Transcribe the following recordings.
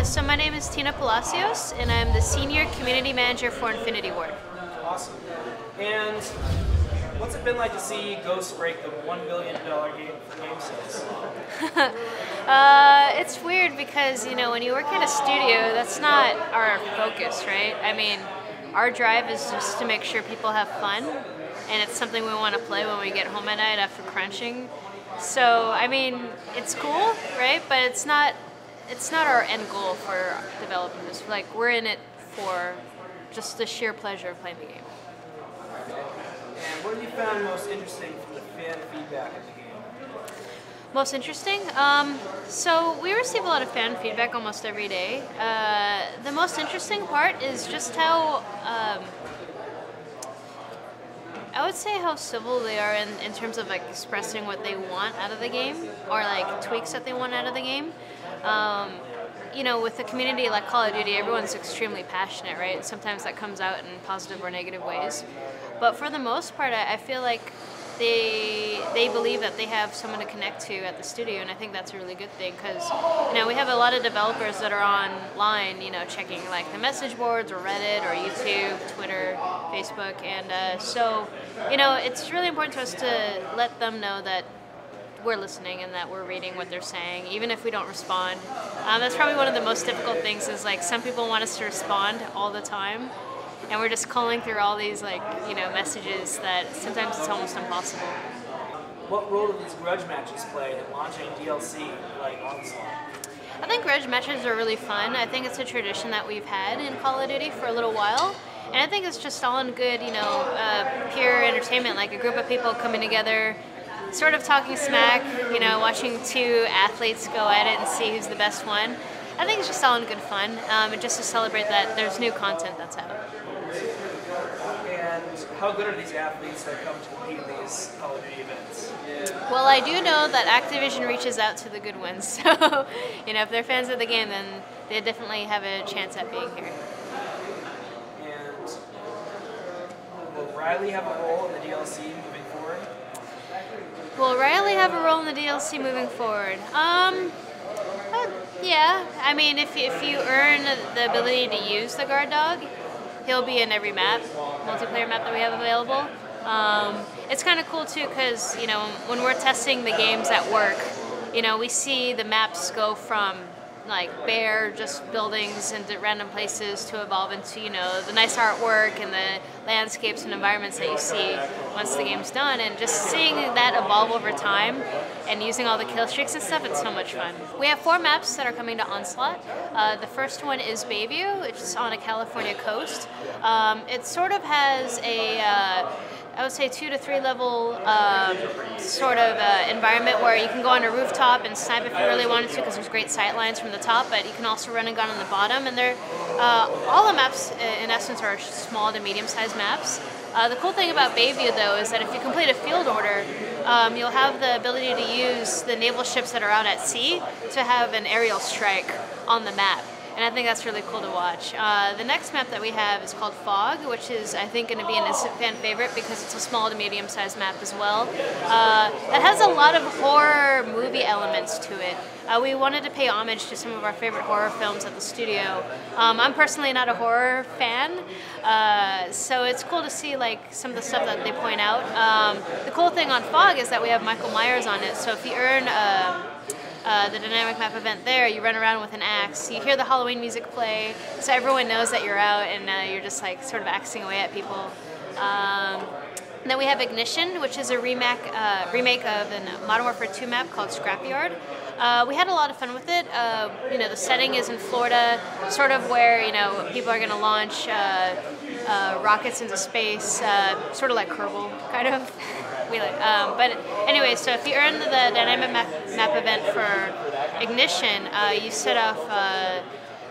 So my name is Tina Palacios, and I'm the Senior Community Manager for Infinity Ward. Awesome. And what's it been like to see Ghost break the $1 billion game for game sales? It's weird because, you know, when you work at a studio, that's not our focus, right? I mean, our drive is just to make sure people have fun, and it's something we want to play when we get home at night after crunching. So, I mean, it's cool, right? But it's not our end goal for developing this. Like, we're in it for just the sheer pleasure of playing the game. And what have you found most interesting from the fan feedback of the game? Most interesting? So we receive a lot of fan feedback almost every day. The most interesting part is just how, I would say how civil they are in terms of like expressing what they want out of the game, or like tweaks that they want out of the game. You know, with a community like Call of Duty, everyone's extremely passionate, right? Sometimes that comes out in positive or negative ways. But for the most part, I feel like they believe that they have someone to connect to at the studio, and I think that's a really good thing because, you know, we have a lot of developers that are online, you know, checking like the message boards or Reddit or YouTube, Twitter, Facebook, and so, you know, it's really important to us to let them know that we're listening and that we're reading what they're saying, even if we don't respond. That's probably one of the most difficult things is like some people want us to respond all the time, and we're just calling through all these like, you know, messages that sometimes it's almost impossible. What role do these grudge matches play in launching DLC like Onslaught? I think grudge matches are really fun. I think it's a tradition that we've had in Call of Duty for a little while. And I think it's just all in good, you know, pure entertainment, like a group of people coming together, sort of talking smack, you know, watching two athletes go at it and see who's the best one. I think it's just all in good fun, and just to celebrate that there's new content that's out. And how good are these athletes that come to compete in these Call of Duty events? Well, I do know that Activision reaches out to the good ones, so, you know, if they're fans of the game, then they definitely have a chance at being here. And will Riley have a role in the DLC moving forward? Will Riley have a role in the DLC moving forward? Yeah. I mean, if you earn the ability to use the guard dog, he'll be in every map, multiplayer map that we have available. It's kind of cool too because, you know, when we're testing the games at work, you know, we see the maps go from like bare just buildings and random places to evolve into, you know, the nice artwork and the landscapes and environments that you see once the game's done, and just seeing that evolve over time and using all the kill streaks and stuff, it's so much fun. We have 4 maps that are coming to Onslaught. The first one is Bayview, which is on a California coast. It sort of has a I would say 2 to 3 level sort of environment where you can go on a rooftop and snipe if you really wanted to because there's great sight lines from the top, but you can also run and gun on the bottom. And they're all the maps in essence are small to medium-sized maps. The cool thing about Bayview though is that if you complete a field order, you'll have the ability to use the naval ships that are out at sea to have an aerial strike on the map. And I think that's really cool to watch. The next map that we have is called Fog, which is, I think, going to be an instant fan favorite because it's a small to medium-sized map as well. It has a lot of horror movie elements to it. We wanted to pay homage to some of our favorite horror films at the studio. I'm personally not a horror fan, so it's cool to see like some of the stuff that they point out. The cool thing on Fog is that we have Michael Myers on it, so if you earn the dynamic map event there, you run around with an axe, you hear the Halloween music play, so everyone knows that you're out and you're just like sort of axing away at people. And then we have Ignition, which is a remake of a Modern Warfare 2 map called Scrapyard. We had a lot of fun with it. You know, the setting is in Florida, sort of where, you know, people are going to launch rockets into space, sort of like Kerbal, kind of. But anyway, so if you earn the dynamic map event for Ignition, you set off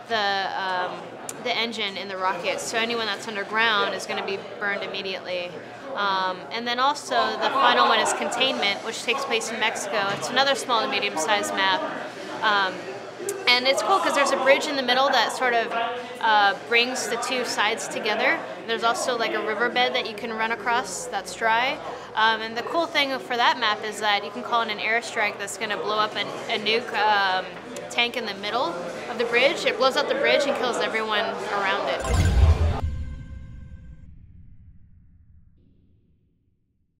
the engine in the rocket, so anyone that's underground is going to be burned immediately. And then also the final one is Containment, which takes place in Mexico. It's another small to medium-sized map. And it's cool because there's a bridge in the middle that sort of brings the two sides together. There's also like a riverbed that you can run across that's dry. And the cool thing for that map is that you can call in an airstrike that's going to blow up a nuke tank in the middle of the bridge. It blows up the bridge and kills everyone